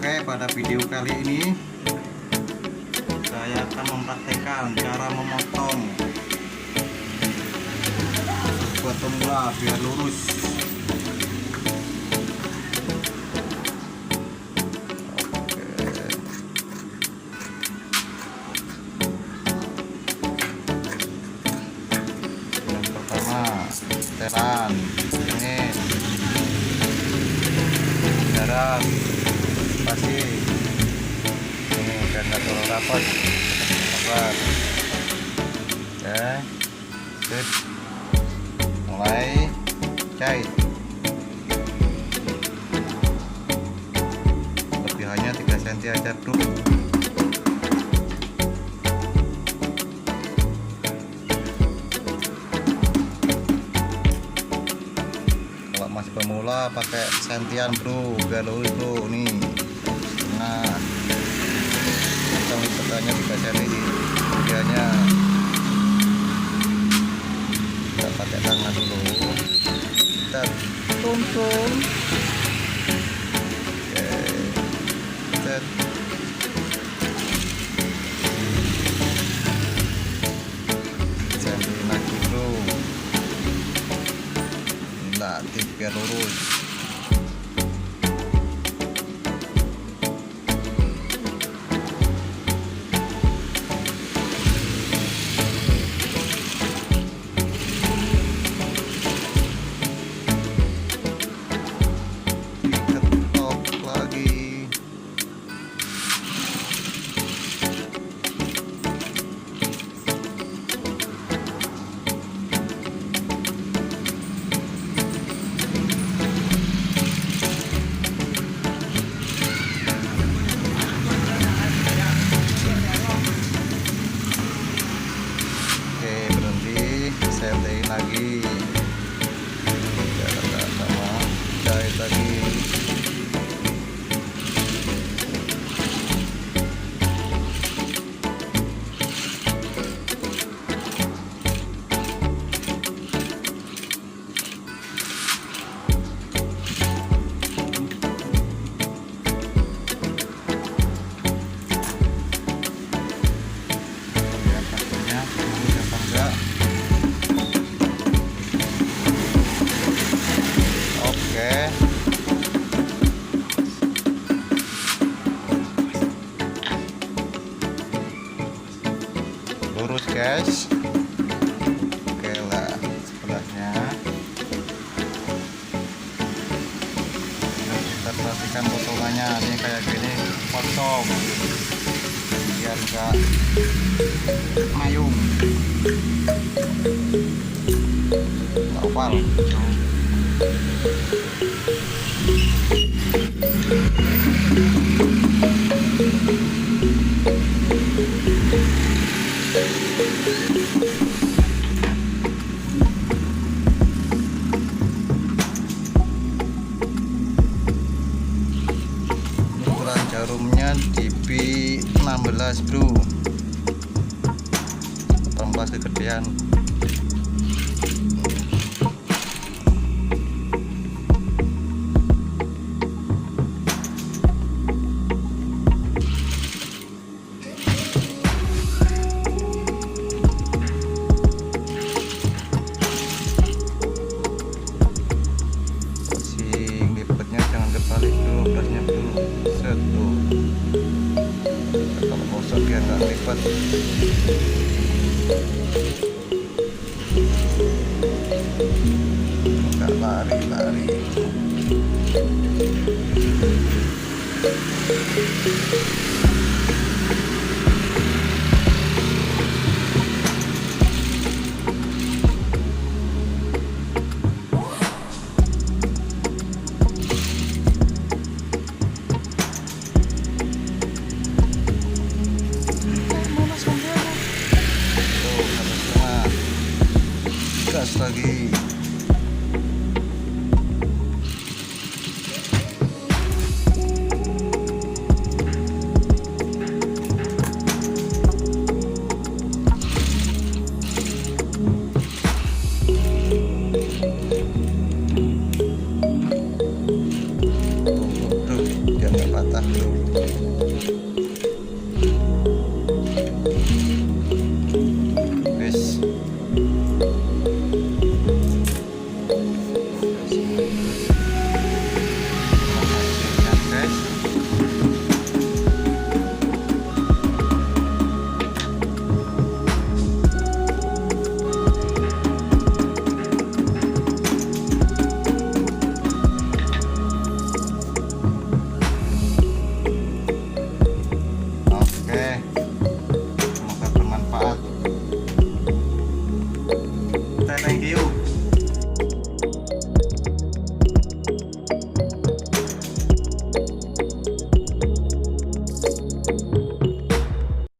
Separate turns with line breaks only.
Oke, pada video kali ini saya akan mempraktekkan cara memotong buat pemula biar lurus. Yang pertama, setelan ini jarak pasti ini biar nggak terlalu rapat. Oke, sip, mulai jahit. Lebihannya 3 cm aja bro. Kalau masih pemula pakai sentian bro, biar lurus bro. Nih, nah, potong lipatannya 3 cm di bagiannya. Kita pakai tangan dulu, kita tuntun. Oke, set. Cm lagi bro, latih biar lurus. Sentein lagi, jangan sama jahit lagi. Lihat kakinya lurus apa enggak. Lurus guys. Oke lah, sebelahnya kita perhatikan potongannya. Ini kayak gini, potong biar enggak mayung, oval. Ukuran jarumnya di B16 bro, 18 kegedean. Balik dulu berasnya dulu, satu. Kalau kosong biar nggak lipat. Nggak lari-lari. Gas lagi. patah bro.